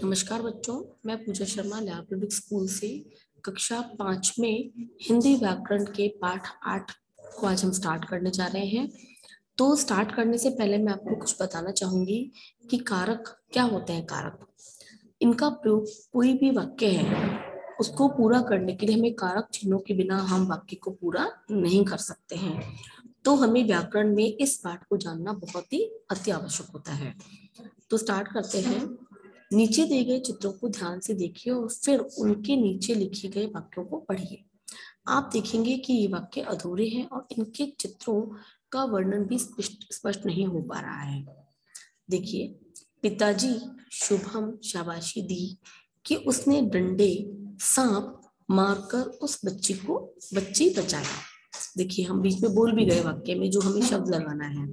नमस्कार बच्चों, मैं पूजा शर्मा लैब पब्लिक स्कूल से कक्षा 5 में हिंदी व्याकरण के पाठ 8 को आज हम स्टार्ट करने जा रहे हैं। तो स्टार्ट करने से पहले मैं आपको कुछ बताना चाहूंगी कि कारक क्या होते हैं। कारक, इनका प्रयोग कोई भी वाक्य है उसको पूरा करने के लिए हमें कारक चिन्हों के बिना हम वाक्य को पूरा नहीं कर सकते हैं। तो हमें व्याकरण में इस पाठ को जानना बहुत ही अति आवश्यक होता है। तो स्टार्ट करते हैं। नीचे दिए गए चित्रों को ध्यान से देखिए और फिर उनके नीचे लिखे गए वाक्यों को पढ़िए। आप देखेंगे कि ये वाक्य अधूरे हैं और इनके चित्रों का वर्णन भी स्पष्ट नहीं हो पा रहा है। देखिए, पिताजी शुभम शाबाशी दी कि उसने डंडे सांप मारकर उस बच्ची बचाया। देखिए, हम बीच में बोल भी गए वाक्य में जो हमें शब्द लगाना है।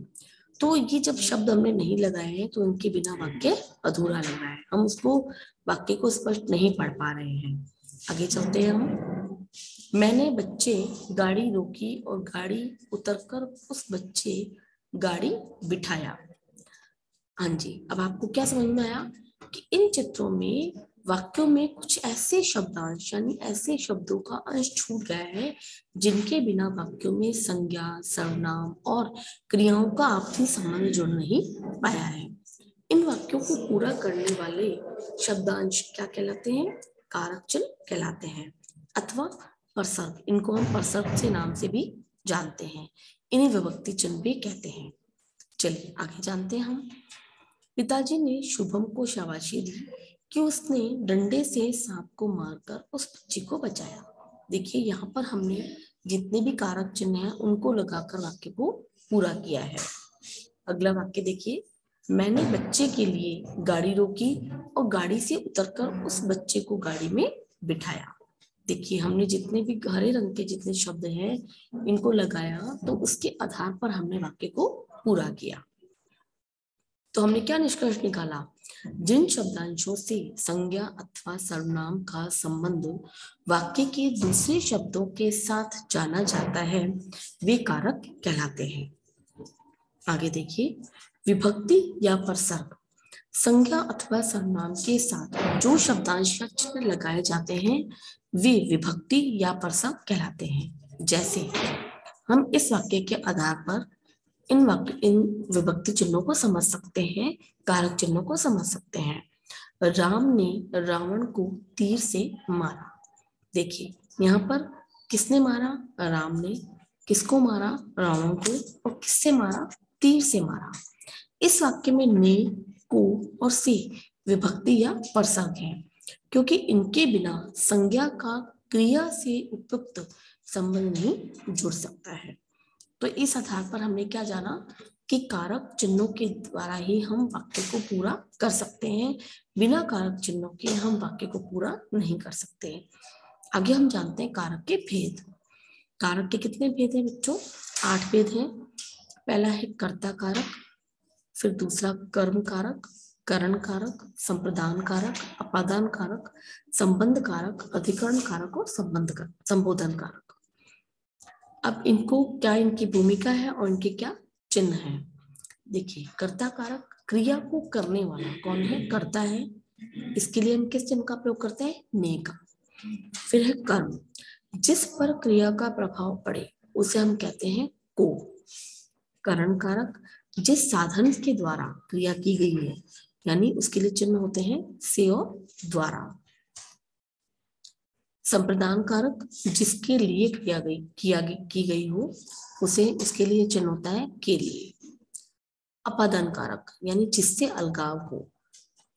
तो ये जब शब्द हमने नहीं लगाए हैं तो इनके बिना वाक्य अधूरा लग रहा है, हम उसको वाक्य को स्पष्ट नहीं पढ़ पा रहे हैं। आगे चलते हैं हम। मैंने बच्चे गाड़ी रोकी और गाड़ी उतरकर उस बच्चे गाड़ी बिठाया। हाँ जी, अब आपको क्या समझ में आया कि इन चित्रों में वाक्यों में कुछ ऐसे शब्दांश यानी ऐसे शब्दों का अंश छूट गया है जिनके बिना वाक्यों में संज्ञा, सर्वनाम और क्रियाओं का आपसी संबंध जुड़ नहीं पाया है। इन वाक्यों को पूरा करने वाले शब्दांश क्या कहलाते हैं? कारक चिन्ह कहलाते हैं अथवा परसर्ग। इनको हम परसर्ग से नाम से भी जानते हैं। इन्हें विभक्ति चिन्ह भी कहते हैं। चलिए आगे जानते हैं हम। पिताजी ने शुभम को शाबाशी दी कि उसने डंडे से सांप को मारकर उस बच्ची को बचाया। देखिए, यहाँ पर हमने जितने भी कारक चिन्ह हैं उनको लगाकर वाक्य को पूरा किया है। अगला वाक्य देखिए, मैंने बच्चे के लिए गाड़ी रोकी और गाड़ी से उतरकर उस बच्चे को गाड़ी में बिठाया। देखिए, हमने जितने भी हरे रंग के जितने शब्द हैं इनको लगाया तो उसके आधार पर हमने वाक्य को पूरा किया। तो हमने क्या निष्कर्ष निकाला? जिन शब्दांशों से संज्ञा अथवा सर्वनाम का संबंध वाक्य के दूसरे शब्दों के साथ जाना जाता है वे कारक कहलाते हैं। आगे देखिए, विभक्ति या परसर्ग। संज्ञा अथवा सर्वनाम के साथ जो शब्दांश या चिन्ह लगाए जाते हैं वे विभक्ति या परसर्ग कहलाते हैं। जैसे हम इस वाक्य के आधार पर इन विभक्ति चिन्हों को समझ सकते हैं, कारक चिन्हों को समझ सकते हैं। राम ने रावण को तीर से मारा। देखिए, यहाँ पर किसने मारा? राम ने। किसको मारा? रावण को। और किससे मारा? तीर से मारा। इस वाक्य में ने, को और से विभक्ति या परसर्ग है क्योंकि इनके बिना संज्ञा का क्रिया से उपयुक्त संबंध नहीं जुड़ सकता है। तो इस आधार पर हमने क्या जाना कि कारक चिन्हों के द्वारा ही हम वाक्य को पूरा कर सकते हैं, बिना कारक चिन्हों के हम वाक्य को पूरा नहीं कर सकते। आगे हम जानते हैं कारक के भेद। कारक के कितने भेद हैं बच्चों? 8 भेद हैं। पहला है कर्ता कारक, फिर दूसरा कर्म कारक, करण कारक, संप्रदान कारक, अपादान कारक, संबंध कारक, अधिकरण कारक और संबोधन कारक। अब इनको क्या इनकी भूमिका है और इनके क्या चिन्ह है। देखिए, कर्ता कारक क्रिया को करने वाला कौन है? कर्ता है। इसके लिए हम किस चिन्ह का प्रयोग करते हैं? ने का। फिर है कर्म, जिस पर क्रिया का प्रभाव पड़े उसे हम कहते हैं को। करण कारक, जिस साधन के द्वारा क्रिया की गई है यानी उसके लिए चिन्ह होते हैं से और द्वारा। संप्रदान कारक, जिसके लिए की गई हो उसे उसके लिए चिन्ह होता है के लिए। अपादान कारक यानी जिससे अलगाव हो,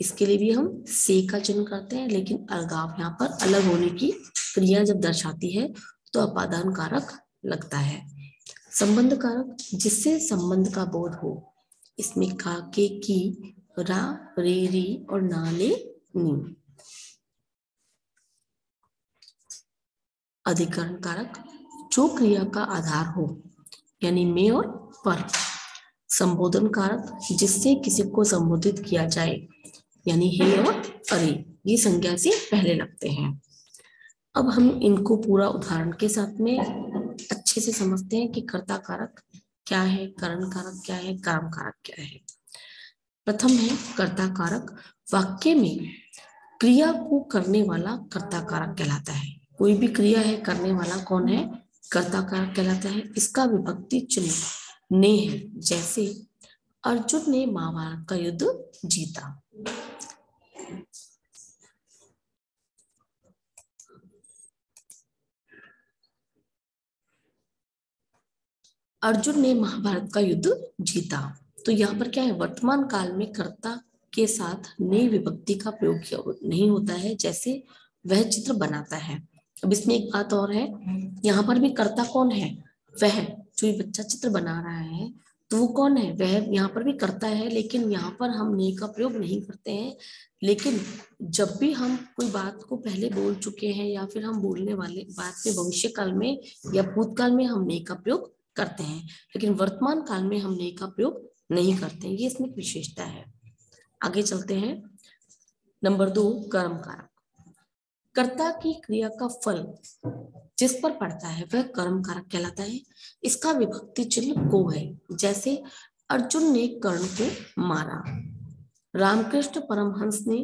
इसके लिए भी हम से का चिन्ह करते हैं, लेकिन अलगाव यहाँ पर अलग होने की क्रिया जब दर्शाती है तो अपादान कारक लगता है। संबंध कारक, जिससे संबंध का बोध हो, इसमें का, के, की, रा, रे, री और ना, ले, नी। अधिकरण कारक, जो क्रिया का आधार हो यानी में और पर। संबोधन कारक, जिससे किसी को संबोधित किया जाए यानी हे और अरे, ये संज्ञा से पहले लगते हैं। अब हम इनको पूरा उदाहरण के साथ में अच्छे से समझते हैं कि कर्ता कारक क्या है, करण कारक क्या है, कर्म कारक क्या है। प्रथम है कर्ता कारक। वाक्य में क्रिया को करने वाला कर्ता कारक कहलाता है। कोई भी क्रिया है करने वाला कौन है? कर्ता कारक कहलाता है। इसका विभक्ति चिन्ह ने है। जैसे अर्जुन ने महाभारत का युद्ध जीता। अर्जुन ने महाभारत का युद्ध जीता। तो यहाँ पर क्या है, वर्तमान काल में कर्ता के साथ ने विभक्ति का प्रयोग नहीं होता है, जैसे वह चित्र बनाता है। अब इसमें एक बात और है, यहाँ पर भी कर्ता कौन है? वह जो ये बच्चा चित्र बना रहा है, तो वो कौन है? वह यहाँ पर भी कर्ता है, लेकिन यहाँ पर हम ने का प्रयोग नहीं करते हैं। लेकिन जब भी हम कोई बात को पहले बोल चुके हैं या फिर हम बोलने वाले बात में भविष्य काल में या भूतकाल में हम ने का प्रयोग करते हैं, लेकिन वर्तमान काल में हम ने का प्रयोग नहीं करते हैं। ये इसमें विशेषता है। आगे चलते हैं। नंबर 2, कर्म कारक। कर्ता की क्रिया का फल जिस पर पड़ता है वह कर्म कारक कहलाता है। इसका विभक्ति चिन्ह को है। जैसे अर्जुन ने कर्ण को मारा, रामकृष्ण परमहंस ने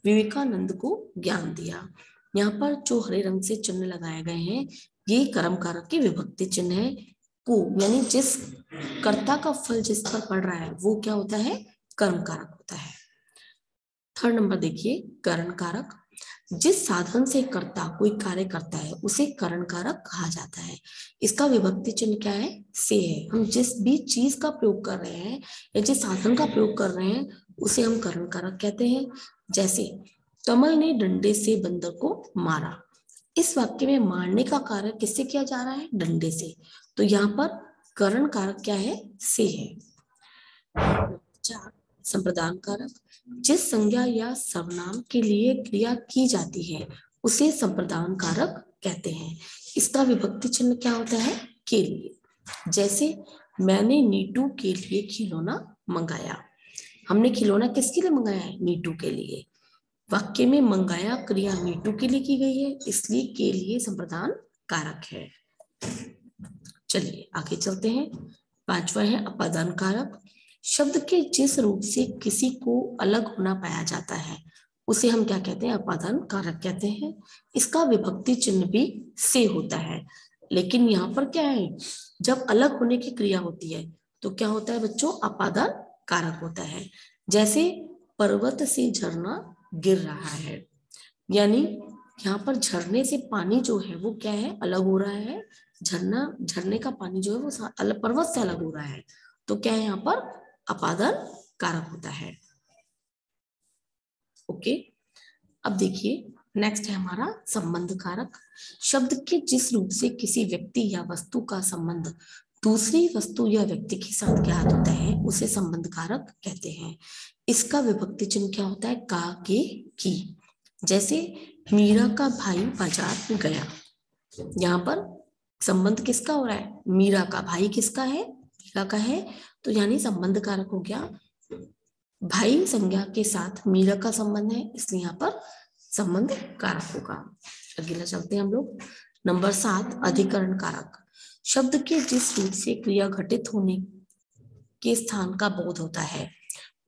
विवेकानंद को ज्ञान दिया। यहाँ पर जो हरे रंग से चिन्ह लगाए गए हैं, ये कर्म कारक की विभक्ति चिन्ह है। को यानी जिस कर्ता का फल जिस पर पड़ रहा है वो क्या होता है? कर्म कारक होता है। थर्ड नंबर देखिए, करण कारक। जिस साधन से कर्ता कोई कार्य करता है उसे करण कारक कहा जाता है। इसका विभक्ति चिन्ह क्या है? से है। हम जिस भी चीज का प्रयोग कर रहे हैं या जिस साधन का प्रयोग कर रहे हैं उसे हम करण कारक कहते हैं। जैसे कमल ने डंडे से बंदर को मारा। इस वाक्य में मारने का कार्य किससे किया जा रहा है? डंडे से। तो यहाँ पर करण कारक क्या है? से है। 4, संप्रदान कारक। जिस संज्ञा या सर्वनाम के लिए क्रिया की जाती है उसे संप्रदान कारक कहते हैं। इसका विभक्ति चिन्ह क्या होता है? के लिए। जैसे मैंने नीटू के लिए खिलौना मंगाया। हमने खिलौना किसके लिए मंगाया है? नीटू के लिए। वाक्य में मंगाया क्रिया नीटू के लिए की गई है, इसलिए के लिए संप्रदान कारक है। चलिए आगे चलते हैं। 5वां है अपादान कारक। शब्द के जिस रूप से किसी को अलग होना पाया जाता है उसे हम क्या कहते हैं? अपादान कारक कहते हैं। इसका विभक्ति चिन्ह भी से होता है, लेकिन यहाँ पर क्या है, जब अलग होने की क्रिया होती है तो क्या होता है बच्चों? अपादान कारक होता है। जैसे पर्वत से झरना गिर रहा है, यानी यहाँ पर झरने से पानी जो है वो क्या है? अलग हो रहा है। झरने का पानी जो है वो अलग पर्वत से अलग हो रहा है, तो क्या है? यहाँ पर अपादान कारक होता है। ओके, अब देखिए नेक्स्ट है हमारा संबंध कारक। शब्द के जिस रूप से किसी व्यक्ति या वस्तु का संबंध दूसरी वस्तु या व्यक्ति के साथ ज्ञात होता है उसे संबंध कारक कहते हैं। इसका विभक्ति चिन्ह क्या होता है? का, के, की। जैसे मीरा का भाई बाजार में गया। यहाँ पर संबंध किसका हो रहा है? मीरा का। भाई किसका है? मीरा का है, तो यानी संबंध कारक हो गया। भाई संज्ञा के साथ मीरा का संबंध है, इसलिए यहाँ पर संबंध कारक होगा। अगला चलते हैं हम लोग। नंबर 7, अधिकरण कारक। शब्द के जिस रूप से क्रिया घटित होने के स्थान का बोध होता है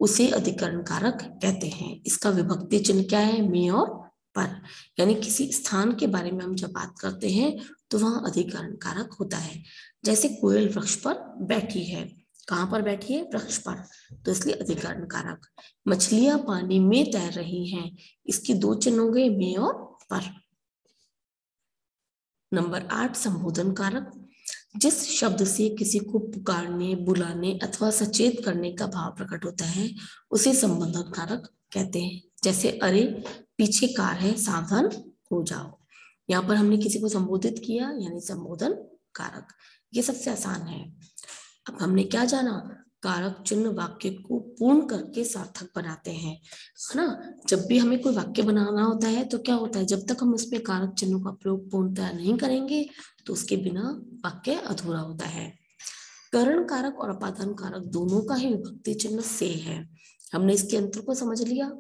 उसे अधिकरण कारक कहते हैं। इसका विभक्ति चिन्ह क्या है? में और पर। यानी किसी स्थान के बारे में हम जब बात करते हैं तो वह अधिकरण कारक होता है। जैसे कोयल वृक्ष पर बैठी है। कहाँ पर बैठी है? वृक्ष पर, तो इसलिए अधिकरण कारक। मछलियां पानी में तैर रही हैं। इसके 2 चिन्ह हो गए, में और पर। नंबर 8, संबोधन कारक। जिस शब्द से किसी को पुकारने, बुलाने अथवा सचेत करने का भाव प्रकट होता है उसे संबोधन कारक कहते हैं। जैसे अरे पीछे कार है, सावधान हो जाओ। यहाँ पर हमने किसी को संबोधित किया, यानी संबोधन कारक। ये सबसे आसान है। अब हमने क्या जाना? कारक चिन्ह वाक्य को पूर्ण करके सार्थक बनाते हैं, है ना। जब भी हमें कोई वाक्य बनाना होता है तो क्या होता है, जब तक हम उसमें कारक चिन्हों का प्रयोग पूर्णतः नहीं करेंगे तो उसके बिना वाक्य अधूरा होता है। करण कारक और अपादान कारक दोनों का ही विभक्ति चिन्ह से है। हमने इसके अंतर को समझ लिया।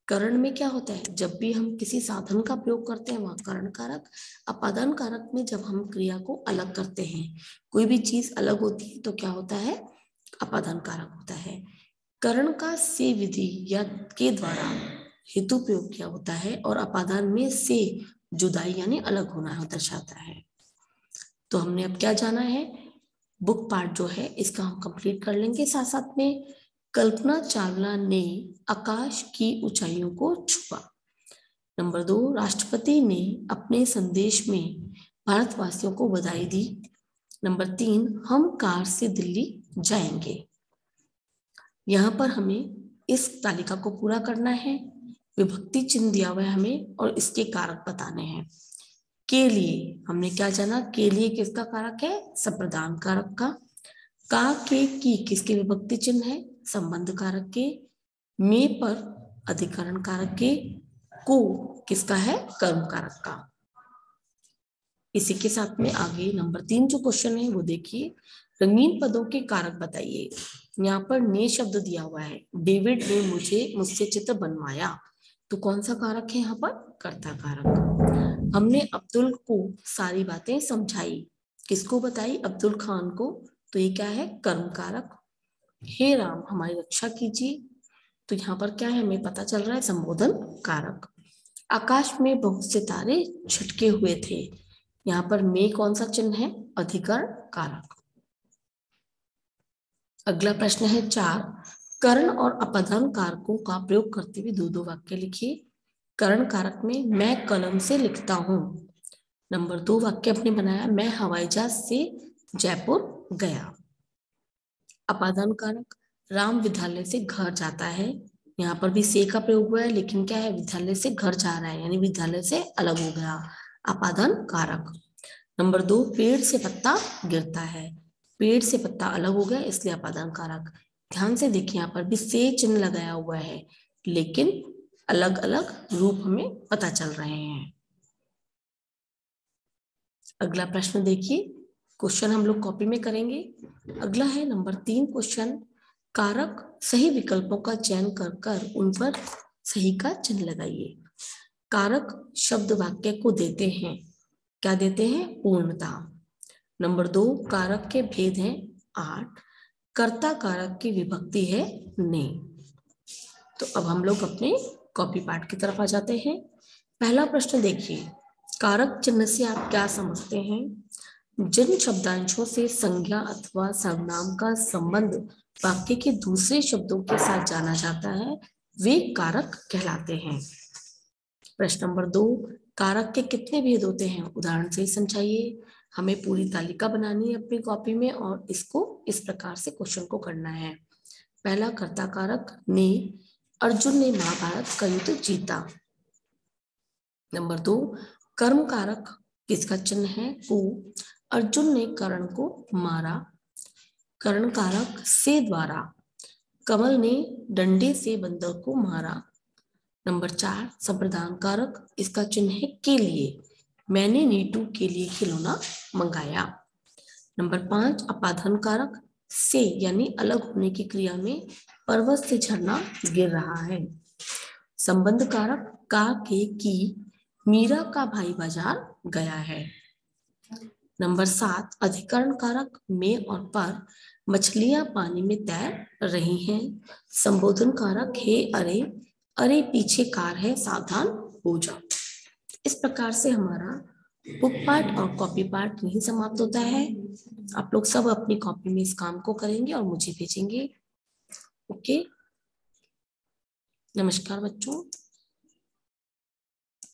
करण में क्या होता है? जब भी हम किसी साधन का प्रयोग करते हैं वहां करण कारक। अपादान कारक में जब हम क्रिया को अलग करते हैं, कोई भी चीज अलग होती है तो क्या होता है? अपादान कारक होता है। करण का से विधि या के द्वारा हेतु प्रयोग किया होता है और अपादान में से जुदाई यानी अलग होना दर्शाता है। तो हमने अब क्या जाना है, बुक पार्ट जो है इसका हम कंप्लीट कर लेंगे। साथ साथ में कल्पना चावला ने आकाश की ऊंचाइयों को छुआ। नंबर 2, राष्ट्रपति ने अपने संदेश में भारतवासियों को बधाई दी। नंबर 3, हम कार से दिल्ली जाएंगे। यहाँ पर हमें इस तालिका को पूरा करना है, विभक्ति चिन्ह दिया हुआ है हमें और इसके कारक बताने हैं। के लिए हमने क्या जाना, के लिए किसका कारक है, संप्रदान कारक का। का के की किसके विभक्ति चिन्ह है, संबंध कारक के। में पर अधिकरण कारक के। को किसका है, कर्म कारक का। इसी के साथ में आगे नंबर 3 जो क्वेश्चन है वो देखिए, रंगीन पदों के कारक बताइए। यहाँ पर ने शब्द दिया हुआ है, डेविड ने मुझसे चित्र बनवाया, तो कौन सा कारक है यहाँ पर, कर्ता कारक। हमने अब्दुल को सारी बातें समझाई, किसको बताई, अब्दुल खान को, तो ये क्या है, कर्म कारक। हे राम हमारी रक्षा कीजिए, तो यहाँ पर क्या है, हमें पता चल रहा है संबोधन कारक। आकाश में बहुत से तारे छिटके हुए थे, यहाँ पर में कौन सा चिन्ह है, अधिकरण कारक। अगला प्रश्न है 4, करण और अपादान कारकों का प्रयोग करते हुए दो दो वाक्य लिखिए। करण कारक में मैं कलम से लिखता हूँ। नंबर 2 वाक्य आपने बनाया, मैं हवाई जहाज से जयपुर गया। अपादान कारक, राम विद्यालय से घर जाता है, यहाँ पर भी से का प्रयोग हुआ है, लेकिन क्या है, विद्यालय से घर जा रहा है यानी विद्यालय से अलग हो गया, अपादान कारक। नंबर 2, पेड़ से पत्ता गिरता है, पेड़ से पत्ता अलग हो गया इसलिए अपादान कारक। ध्यान से देखिए यहाँ पर भी से चिन्ह लगाया हुआ है, लेकिन अलग अलग रूप हमें पता चल रहे हैं। अगला प्रश्न देखिए, क्वेश्चन हम लोग कॉपी में करेंगे। अगला है नंबर 3 क्वेश्चन, कारक सही विकल्पों का चयन कर कर उन पर सही का चिन्ह लगाइए। कारक शब्द वाक्य को देते हैं, क्या देते हैं, पूर्णता। नंबर 2, कारक के भेद हैं 8, कर्ता कारक की विभक्ति है ने। तो अब हम लोग अपने कॉपी पाठ की तरफ आ जाते हैं। पहला प्रश्न देखिए, कारक चिन्ह से आप क्या समझते हैं, जिन शब्दांशों से संज्ञा अथवा सर्वनाम का संबंध वाक्य के दूसरे शब्दों के साथ जाना जाता है वे कारक कहलाते हैं। प्रश्न नंबर 2, कारक के कितने भेद होते हैं, उदाहरण से समझाइए। हमें पूरी तालिका बनानी है अपनी कॉपी में और इसको इस प्रकार से क्वेश्चन को करना है। पहला, कर्ता कारक ने, अर्जुन ने महाभारत का युद्ध जीता। नंबर 2, कर्म कारक किसका चिन्ह है, को, अर्जुन ने कर्ण को मारा। कर्ण कारक से द्वारा, कमल ने डंडे से बंदर को मारा। नंबर 4, संप्रदान कारक, इसका चिन्ह है के लिए, मैंने नीतू के लिए खिलौना मंगाया। नंबर 5, अपादान कारक, से यानी अलग होने की क्रिया में पर्वत से झरना गिर रहा है। संबंध कारक, का के की, मीरा का भाई बाजार गया है। नंबर 7, अधिकरण कारक, में और पर, मछलियां पानी में तैर रही हैं। संबोधन कारक, हे अरे, अरे पीछे कार है सावधान हो जा। इस प्रकार से हमारा बुक पार्ट और कॉपी पार्ट यही समाप्त होता है। आप लोग सब अपनी कॉपी में इस काम को करेंगे और मुझे भेजेंगे। ओके, नमस्कार बच्चों।